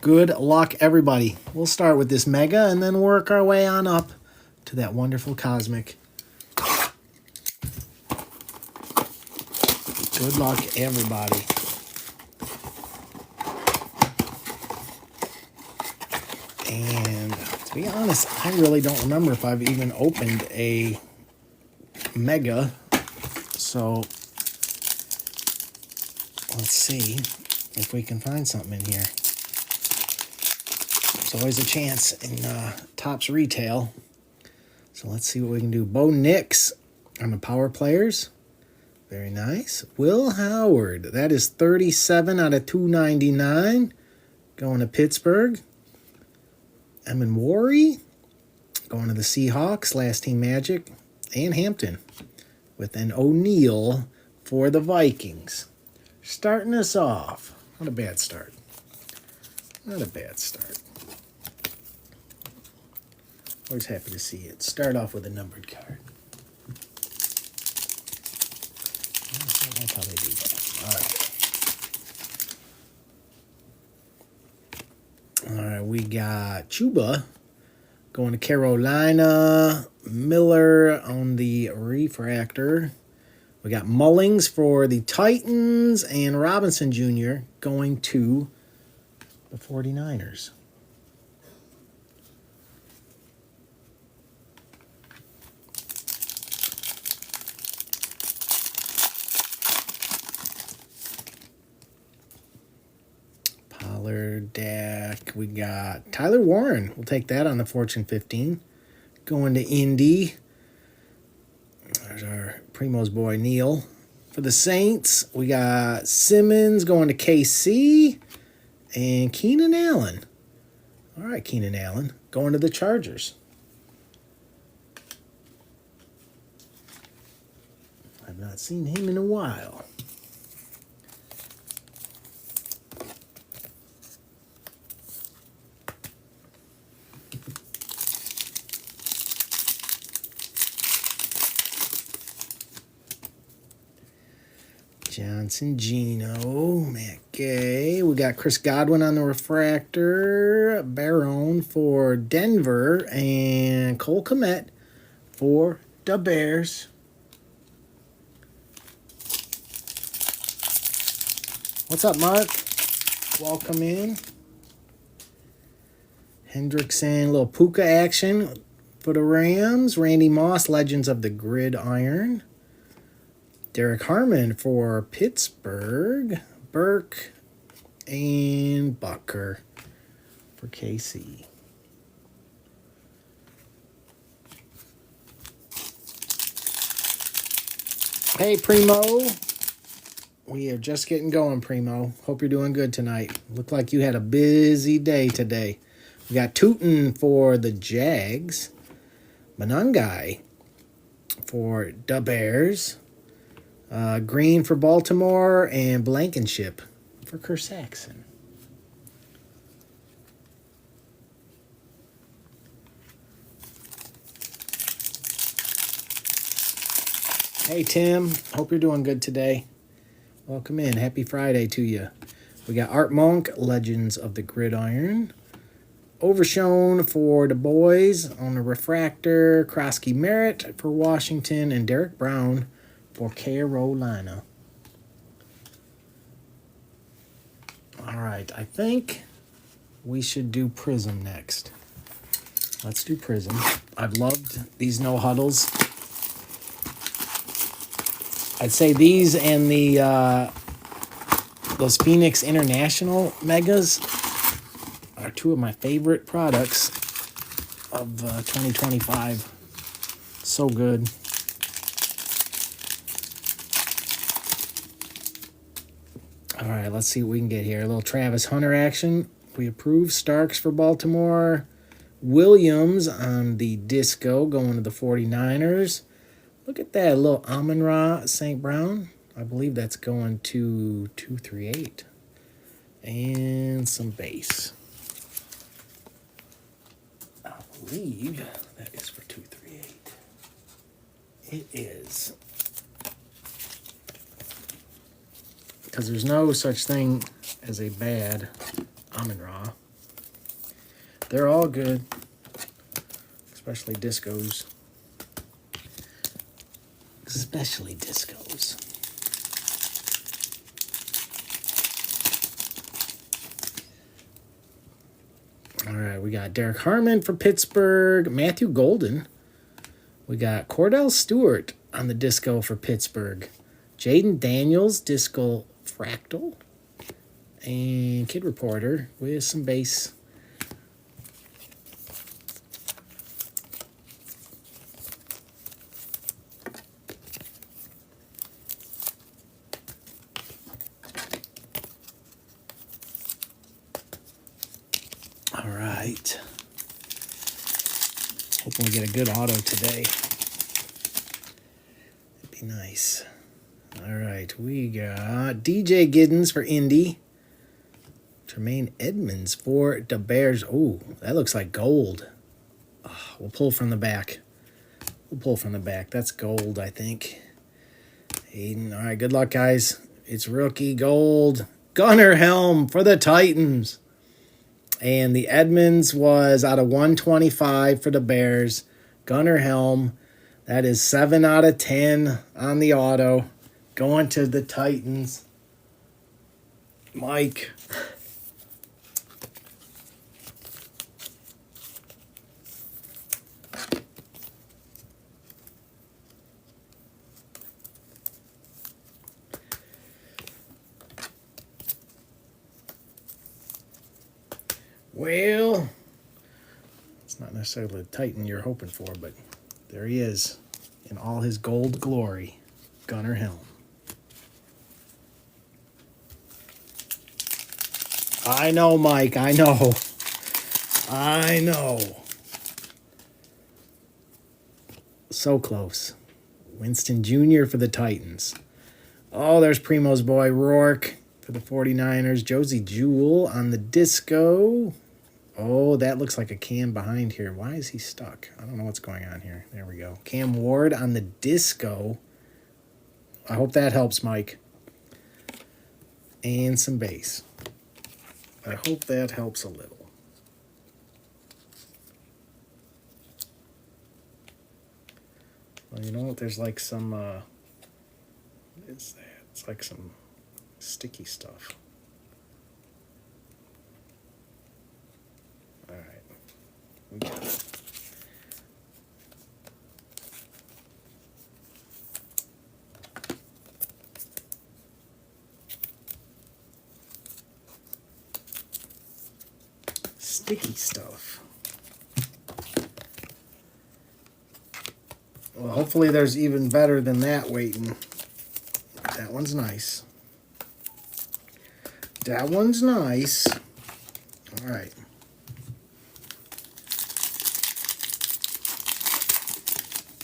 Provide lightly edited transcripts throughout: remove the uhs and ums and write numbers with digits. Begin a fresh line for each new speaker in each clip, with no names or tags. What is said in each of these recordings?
Good luck, everybody. We'll start with this Mega and then work our way on up to that wonderful Cosmic. Good luck, everybody. And to be honest, I really don't remember if I've even opened a Mega. So let's see if we can find something in here. There's always a chance in Topps Retail. So let's see what we can do. Bo Nix on the Power Players. Very nice. Will Howard. That is 37 out of 299. Going to Pittsburgh. Emin Worry. Going to the Seahawks. Last Team Magic. And Hampton. With an O'Neal for the Vikings. Starting us off. Not a bad start. Not a bad start. Always happy to see it. Start off with a numbered card. That's how they do that. All right, we got Chuba going to Carolina. Miller on the refractor. We got Mullings for the Titans and Robinson Jr. going to the 49ers. Deck. We got Tyler Warren. We'll take that on the Fortune 15. Going to Indy. There's our Primo's boy, Neil. For the Saints, we got Simmons going to KC. And Keenan Allen. All right, Keenan Allen. Going to the Chargers. I've not seen him in a while. Johnson, Gino, Matt Gay. We got Chris Godwin on the refractor. Barone for Denver. And Cole Kmet for the Bears. What's up, Mark? Welcome in. Hendrickson, little Puka action for the Rams. Randy Moss, Legends of the Gridiron. Derek Harmon for Pittsburgh. Burke and Bucker for KC. Hey, Primo. We are just getting going, Primo. Hope you're doing good tonight. Looked like you had a busy day today. We got Tootin for the Jags. Manungai for the Bears. Green for Baltimore, and Blankenship for Kerr Saxon. Hey, Tim. Hope you're doing good today. Welcome in. Happy Friday to you. We got Art Monk, Legends of the Gridiron. Overshown for the boys on the refractor. Krosky Merritt for Washington, and Derek Brown for Carolina. All right, I think we should do Prism next. Let's do Prism. I've loved these no huddles. I'd say these and the those Phoenix International Megas are two of my favorite products of 2025. So good. All right, let's see what we can get here. A little Travis Hunter action. We approve. Starks for Baltimore. Williams on the disco going to the 49ers. Look at that. A little Amon-Ra St. Brown. I believe that's going to 238. And some base. I believe that is for 238. It is. Because there's no such thing as a bad Amon-Ra. They're all good, especially discos. Especially discos. All right, we got Derek Harmon for Pittsburgh, Matthew Golden. We got Cordell Stewart on the disco for Pittsburgh, Jaden Daniels, disco fractal, and Kid Reporter with some base. All right. Hoping we get a good auto today. It'd be nice. All right, we got DJ Giddens for Indy. Tremaine Edmonds for the Bears. Oh, that looks like gold. Oh, we'll pull from the back. That's gold, I think. Aiden. All right, good luck, guys. It's rookie gold. Gunnar Helm for the Titans. And the Edmonds was out of 125 for the Bears. Gunnar Helm. That is 7 out of 10 on the auto. Going to the Titans. Mike. Well, it's not necessarily the Titan you're hoping for, but there he is in all his gold glory. Gunnar Helm. I know, Mike. I know. So close. Winston Jr. for the Titans. Oh, there's Primo's boy, Rourke for the 49ers. Josie Jewell on the disco. Oh, that looks like a Cam behind here. Why is he stuck? I don't know what's going on here. There we go. Cam Ward on the disco. I hope that helps, Mike. And some base. I hope that helps a little. Well, you know what? There's like some, what is that? It's like some sticky stuff. All right. We got it. Sticky stuff. Well, hopefully there's even better than that waiting. That one's nice. That one's nice. All right.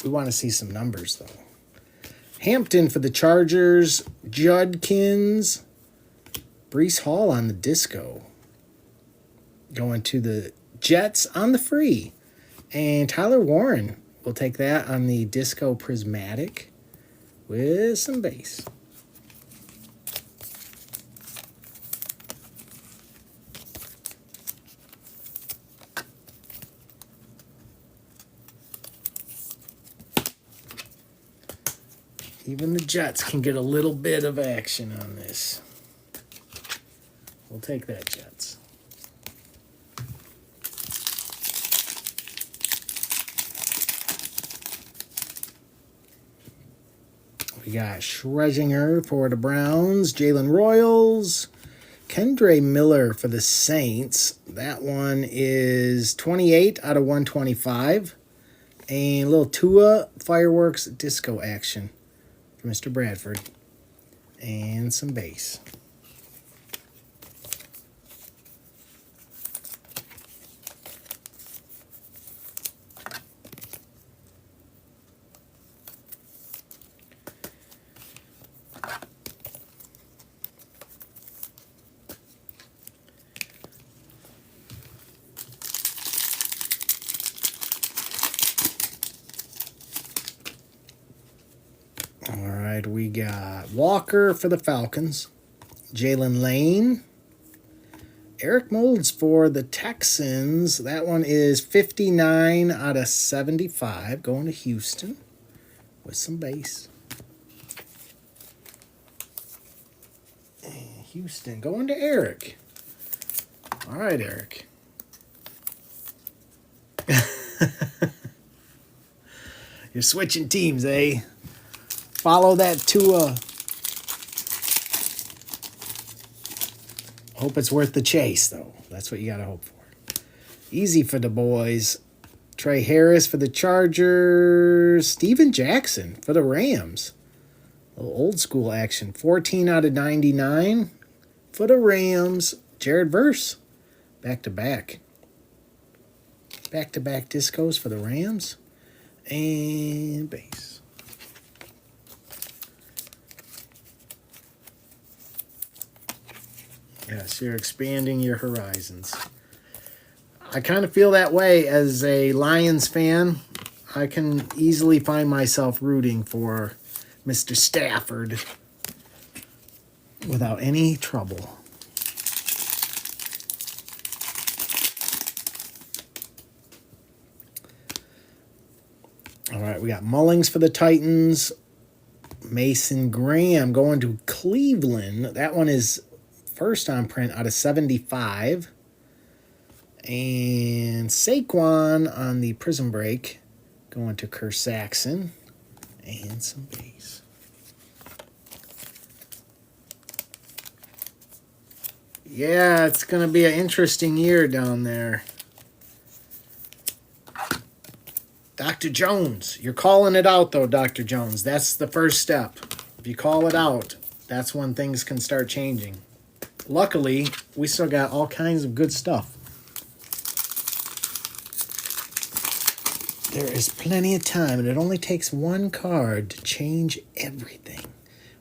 We want to see some numbers, though. Hampton for the Chargers. Judkins. Breece Hall on the disco. Going to the Jets on the free. And Tyler Warren will take that on the disco prismatic with some base. Even the Jets can get a little bit of action on this. We'll take that, Jets. We got Schresinger for the Browns. Jalen Royals. Kendre Miller for the Saints. That one is 28 out of 125. And little Tua Fireworks disco action for Mr. Bradford. And some base. All right, we got Walker for the Falcons, Jalen Lane, Eric Molds for the Texans. That one is 59 out of 75. Going to Houston with some base. And Houston going to Eric. All right, Eric. You're switching teams, eh? Follow that Tua. Hope it's worth the chase, though. That's what you got to hope for. Easy for the boys. Trey Harris for the Chargers. Steven Jackson for the Rams. A little old school action. 14 out of 99 for the Rams. Jared Verse. Back-to-back. Back-to-back discos for the Rams. And base. Yes, you're expanding your horizons. I kind of feel that way as a Lions fan. I can easily find myself rooting for Mr. Stafford without any trouble. All right, we got Mullings for the Titans. Mason Graham going to Cleveland. That one is first on print out of 75. And Saquon on the Prison Break going to Kerr Saxon. And some base. Yeah, it's going to be an interesting year down there. Dr. Jones, you're calling it out, though, Dr. Jones. That's the first step. If you call it out, that's when things can start changing. Luckily, we still got all kinds of good stuff. There is plenty of time, and it only takes one card to change everything.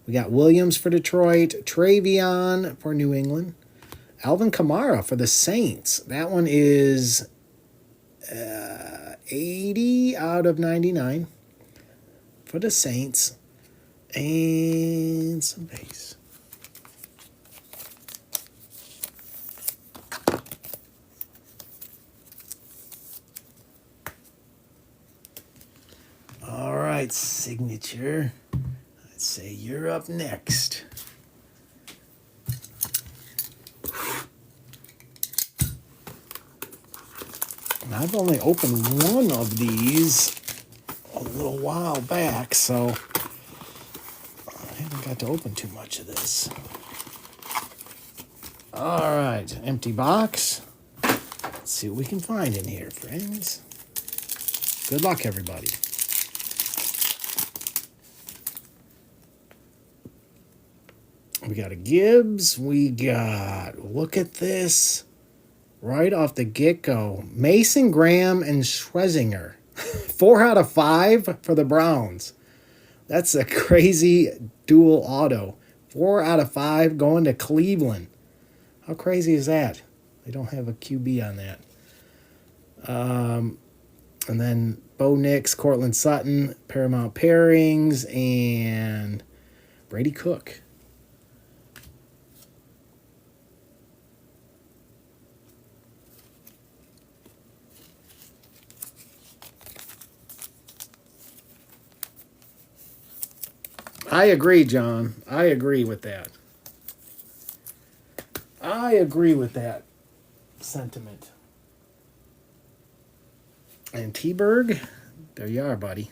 We got Williams for Detroit, Travion for New England, Alvin Kamara for the Saints. That one is 80 out of 99 for the Saints. And some base. All right, signature. I'd say you're up next. And I've only opened one of these a little while back, so I haven't got to open too much of this. All right, empty box. Let's see what we can find in here, friends. Good luck, everybody. We got a Gibbs. We got, look at this. Right off the get-go. Mason Graham and Schlesinger. 4 out of 5 for the Browns. That's a crazy dual auto. 4 out of 5 going to Cleveland. How crazy is that? They don't have a QB on that. And then Bo Nix, Cortland Sutton, Paramount Pairings, and Brady Cook. I agree, John. I agree with that. I agree with that sentiment. And T-Berg, there you are, buddy.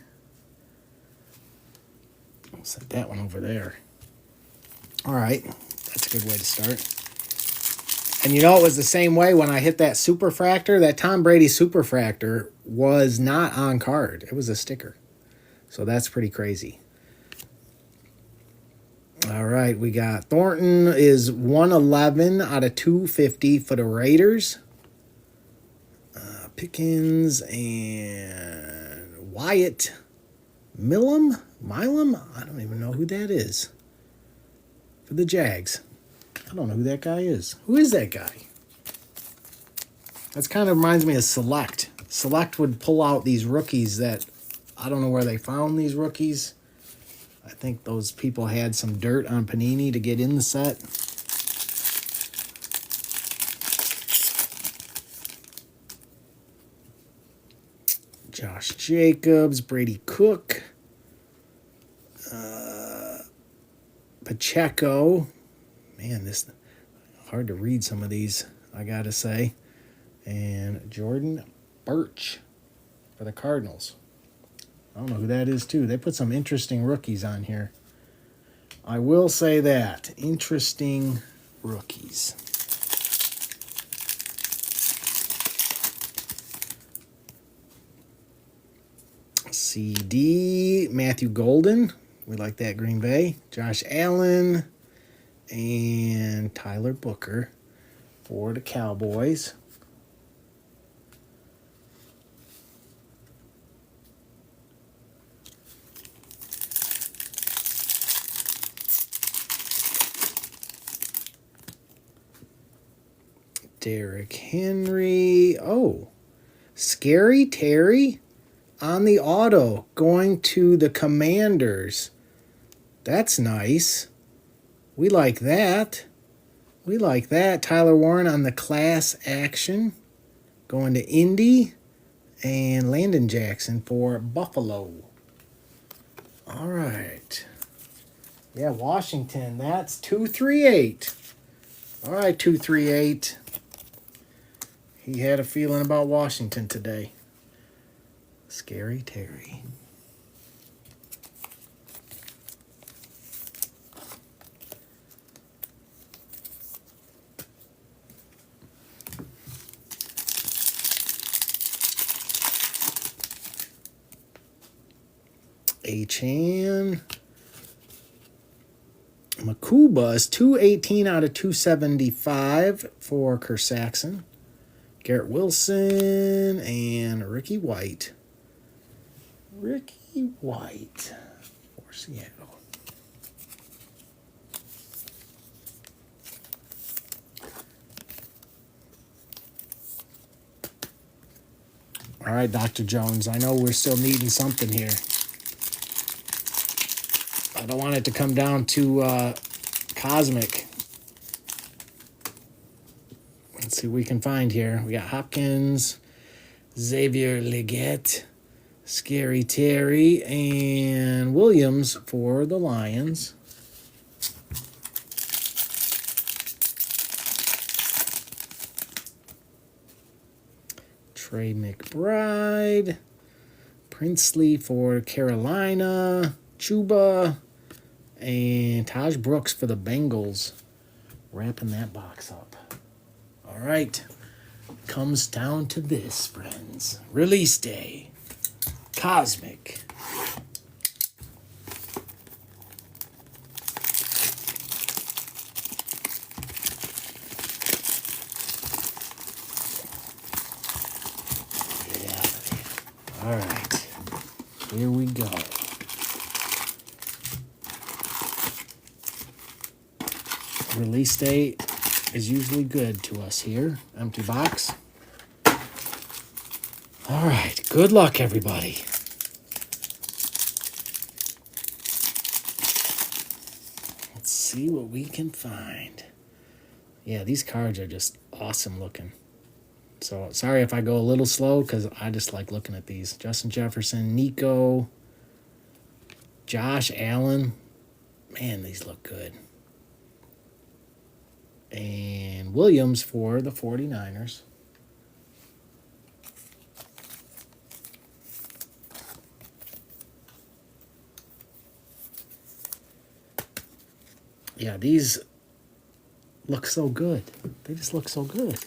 I'll set that one over there. All right, that's a good way to start. And you know, it was the same way when I hit that Superfractor. That Tom Brady Superfractor was not on card. It was a sticker. So that's pretty crazy. All right, we got Thornton is 111 out of 250 for the Raiders. Pickens and Wyatt Milam? I don't even know who that is. For the Jags. I don't know who that guy is. Who is that guy? That kind of reminds me of Select. Select would pull out these rookies that I don't know where they found these rookies. I think those people had some dirt on Panini to get in the set. Josh Jacobs, Brady Cook, Pacheco. Man, this hard to read some of these, I gotta say. And Jordan Birch for the Cardinals. I don't know who that is, too. They put some interesting rookies on here. I will say that. Interesting rookies. CD, Matthew Golden. We like that, Green Bay. Josh Allen and Tyler Booker for the Cowboys. Derrick Henry. Oh, Scary Terry on the auto going to the Commanders. That's nice. We like that. We like that. Tyler Warren on the class action going to Indy. And Landon Jackson for Buffalo. All right. Yeah, Washington. That's 238. All right, 238. He had a feeling about Washington today. Scary Terry. Achan. Makuba's 218 out of 275 for Kersaxon. Garrett Wilson and Ricky White. Ricky White for Seattle. All right, Dr. Jones, I know we're still needing something here. I don't want it to come down to Cosmic. Let's see what we can find here. We got Hopkins, Xavier Leggett, Scary Terry, and Williams for the Lions. Trey McBride, Princely for Carolina, Chuba, and Taj Brooks for the Bengals. Wrapping that box up. All right. Comes down to this, friends. Release day. Cosmic. Yeah. All right. Here we go. Release date is usually good to us here. Empty box. All right. Good luck, everybody. Let's see what we can find. Yeah, these cards are just awesome looking. So sorry if I go a little slow because I just like looking at these. Justin Jefferson, Nico, Josh Allen. Man, these look good. And Williams for the 49ers. Yeah, these look so good. They just look so good.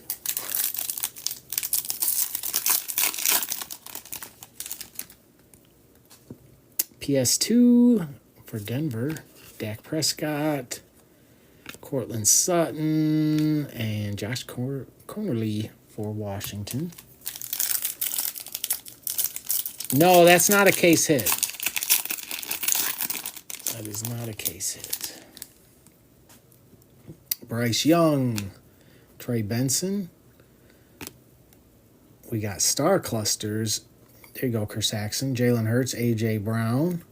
PS2 for Denver. Dak Prescott. Cortland Sutton and Josh Cornerly for Washington. No, that's not a case hit. That is not a case hit. Bryce Young, Trey Benson. We got Star Clusters. There you go, Kersaxon. Jalen Hurts, A.J. Brown.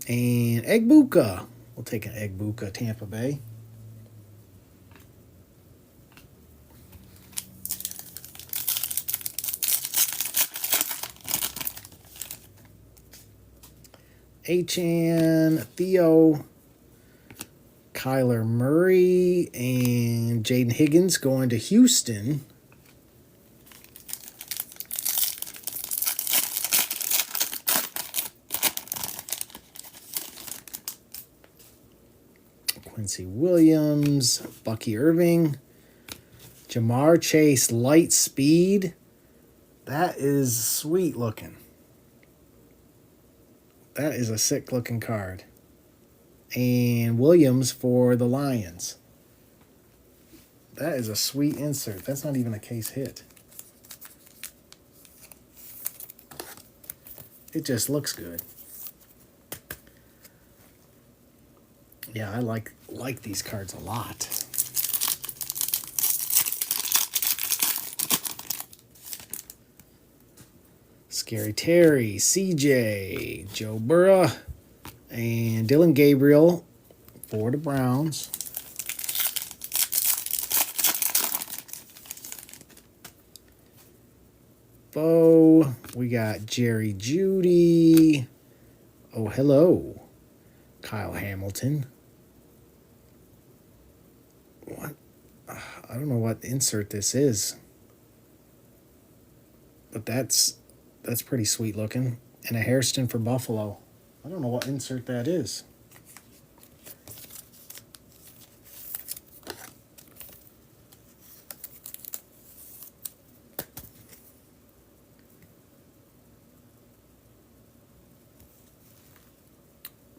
And Egbuka. We'll take an Egbuka, Tampa Bay. Achan, Theo, Kyler Murray, and Jaden Higgins going to Houston. Quincy Williams, Bucky Irving, Jamar Chase, light speed. That is sweet looking. That is a sick looking card. And Williams for the Lions. That is a sweet insert. That's not even a case hit. It just looks good. Yeah, I like these cards a lot. Scary Terry, CJ, Joe Burrow, and Dylan Gabriel for the Browns. Bo, we got Jerry Jeudy. Oh, hello. Kyle Hamilton. What? I don't know what insert this is. But that's pretty sweet looking. And a Hairston for Buffalo. I don't know what insert that is.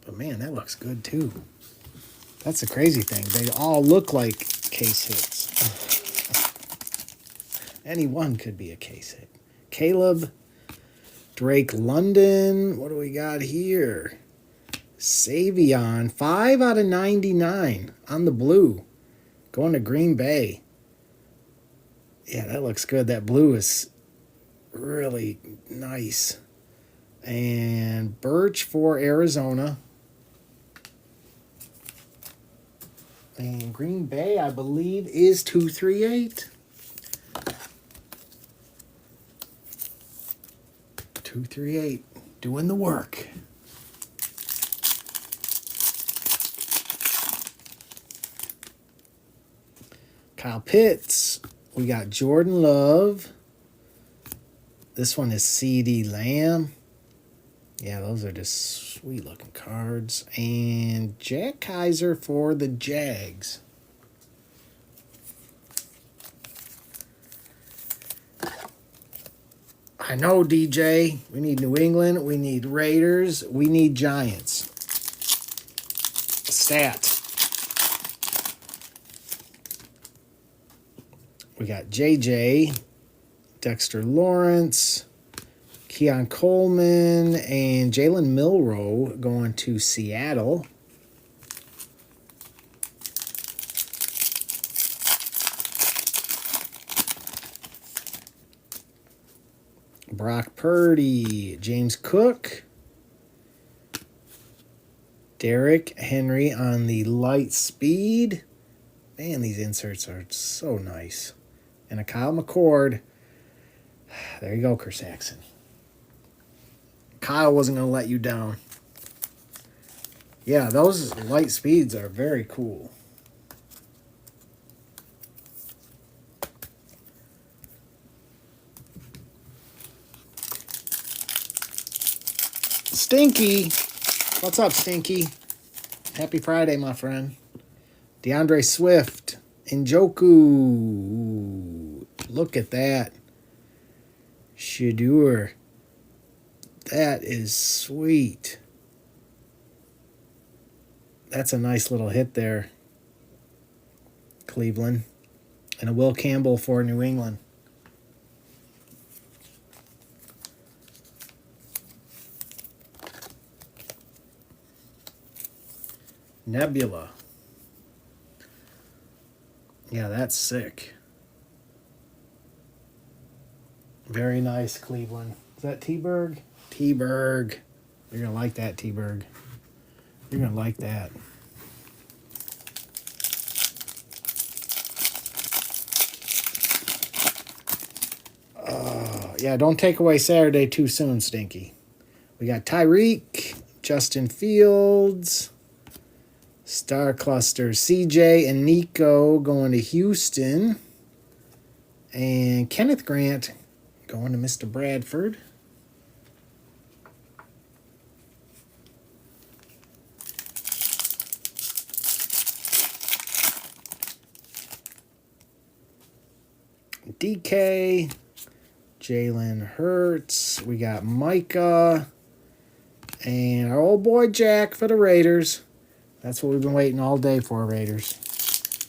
But man, that looks good too. That's the crazy thing. They all look like case hits. Any one could be a case hit. Caleb, Drake London. What do we got here? Savion, 5 out of 99 on the blue. Going to Green Bay. Yeah, that looks good. That blue is really nice. And Birch for Arizona. And Green Bay, I believe, is 238. 238, doing the work. Kyle Pitts. We got Jordan Love. This one is CeeDee Lamb. Yeah, those are just sweet looking cards. And Jack Kaiser for the Jags. I know, DJ. We need New England. We need Raiders. We need Giants. Stat. We got JJ, Dexter Lawrence, Keon Coleman, and Jalen Milroe going to Seattle. Brock Purdy, James Cook, Derrick Henry on the light speed. Man, these inserts are so nice. And a Kyle McCord. There you go, Kersaxon. Kyle wasn't going to let you down. Yeah, those light speeds are very cool. Stinky. What's up, Stinky? Happy Friday, my friend. DeAndre Swift. Njoku. Look at that. Shadur. That is sweet. That's a nice little hit there. Cleveland. And a Will Campbell for New England. Nebula. Yeah, that's sick. Very nice, Cleveland. Is that T-Berg? T-Berg. You're going to like that, T-Berg. You're going to like that. Yeah, don't take away Saturday too soon, Stinky. We got Tyreek, Justin Fields. Star Cluster, CJ and Nico going to Houston. And Kenneth Grant going to Mr. Bradford. DK, Jalen Hurts. We got Micah. And our old boy Jack for the Raiders. That's what we've been waiting all day for, Raiders.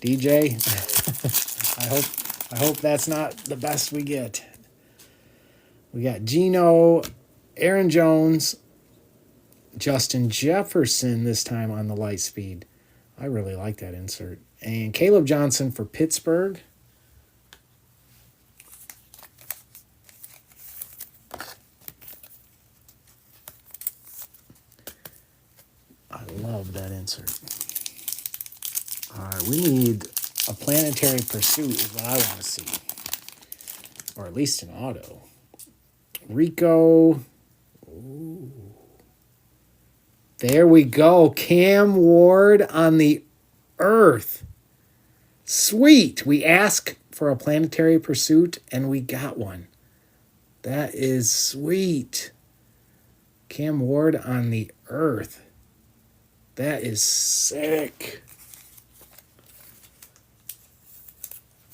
DJ, I hope that's not the best we get. We got Geno, Aaron Jones, Justin Jefferson this time on the light speed. I really like that insert. And Caleb Johnson for Pittsburgh. I love that insert. All right, we need a planetary pursuit is what I want to see. Or at least an auto. Rico. Ooh. There we go. Cam Ward on the Earth. Sweet. We asked for a planetary pursuit and we got one. That is sweet. Cam Ward on the Earth. That is sick.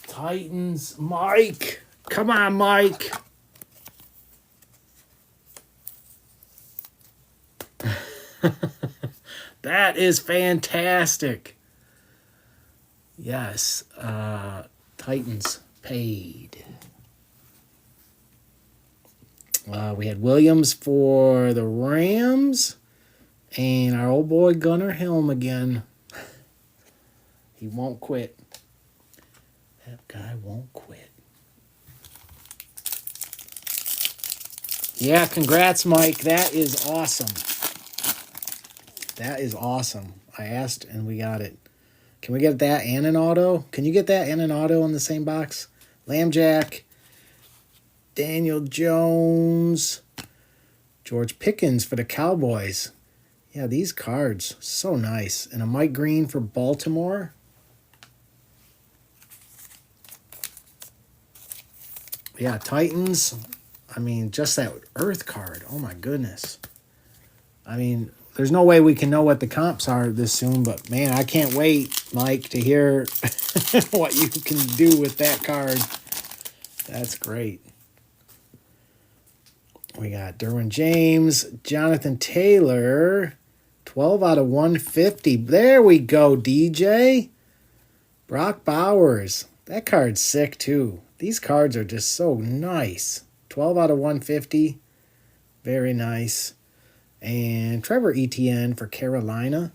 Titans, Mike. Come on, Mike. That is fantastic. Yes. Titans paid. We had Williams for the Rams. And our old boy Gunnar Helm again. He won't quit. That guy won't quit. Yeah, congrats, Mike. That is awesome. That is awesome. I asked and we got it. Can we get that and an auto? Can you get that and an auto in the same box? Lambjack, Daniel Jones, George Pickens for the Cowboys. Yeah, these cards, so nice. And a Mike Green for Baltimore. Yeah, Titans. I mean, just that Earth card. Oh, my goodness. I mean, there's no way we can know what the comps are this soon. But, man, I can't wait, Mike, to hear what you can do with that card. That's great. We got Derwin James, Jonathan Taylor. 12 out of 150. There we go, DJ. Brock Bowers. That card's sick, too. These cards are just so nice. 12 out of 150. Very nice. And Trevor Etienne for Carolina.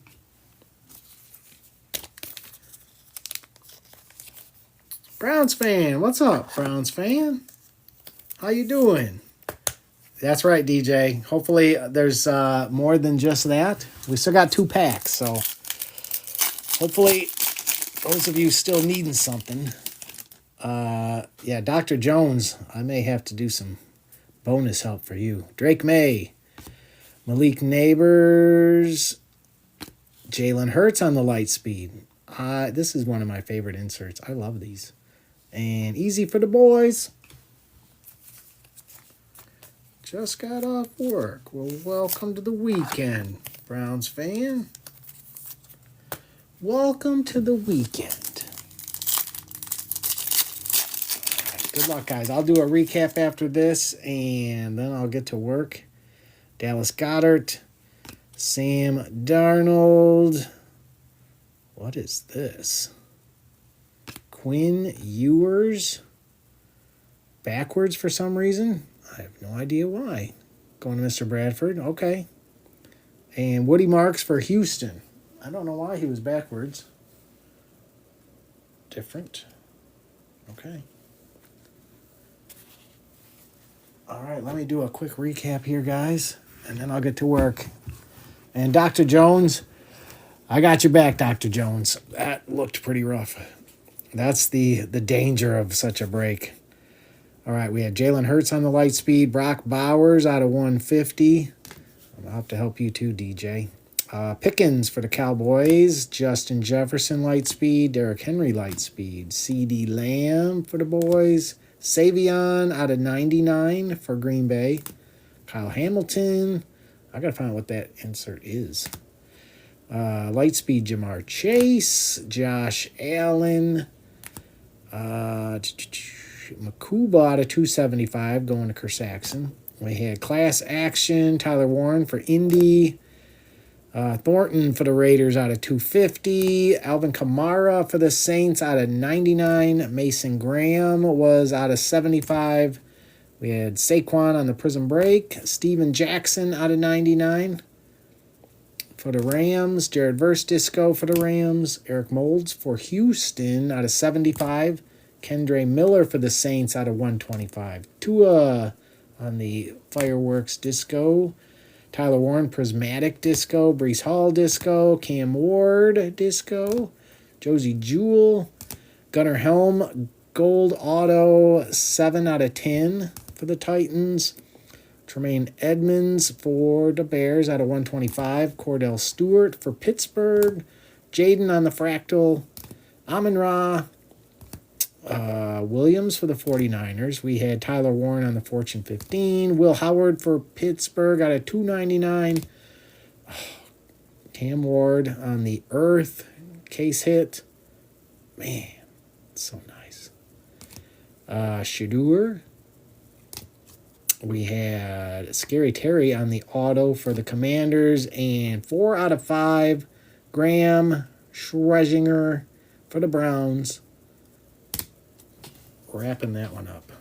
Browns fan. What's up, Browns fan? How you doing? That's right, DJ. Hopefully there's more than just that. We still got 2 packs, so hopefully those of you still needing something. Yeah, Dr. Jones, I may have to do some bonus help for you. Drake May, Malik Neighbors, Jalen Hurts on the light speed. This is one of my favorite inserts. I love these. And easy for the boys. Just got off work. Well, welcome to the weekend, Browns fan. Welcome to the weekend. All right, good luck, guys. I'll do a recap after this, and then I'll get to work. Dallas Goedert, Sam Darnold. What is this? Quinn Ewers. Backwards for some reason. I have no idea why. Going to Mr. Bradford. Okay. And Woody Marks for Houston. I don't know why he was backwards. Different. Okay. All right, let me do a quick recap here, guys, and then I'll get to work. And Dr. Jones, I got your back, Dr. Jones. That looked pretty rough. That's the danger of such a break. All right, we had Jalen Hurts on the light speed. Brock Bowers out of 150. I'll have to help you too, DJ. Pickens for the Cowboys. Justin Jefferson, Lightspeed. Derrick Henry, Lightspeed. CeeDee Lamb for the boys. Savion out of 99 for Green Bay. Kyle Hamilton. I got to find out what that insert is. Lightspeed Jamar Chase. Josh Allen. Makuba out of 275 going to Kersaxon. We had Class Action. Tyler Warren for Indy. Thornton for the Raiders out of 250. Alvin Kamara for the Saints out of 99. Mason Graham was out of 75. We had Saquon on the Prison Break. Steven Jackson out of 99 for the Rams. Jared Verse Disco for the Rams. Eric Molds for Houston out of 75. Kendre Miller for the Saints out of 125. Tua on the Fireworks Disco. Tyler Warren, Prismatic Disco. Breece Hall Disco. Cam Ward Disco. Josie Jewell. Gunnar Helm, Gold Auto, 7 out of 10 for the Titans. Tremaine Edmonds for the Bears out of 125. Cordell Stewart for Pittsburgh. Jaden on the Fractal. Amon-Ra. Williams for the 49ers. We had Tyler Warren on the Fortune 15. Will Howard for Pittsburgh out of 299. Cam Ward on the Earth. Case hit. Man, it's so nice. Shadur. We had Scary Terry on the auto for the Commanders. And 4 out of 5. Graham Schresinger for the Browns. Wrapping that one up.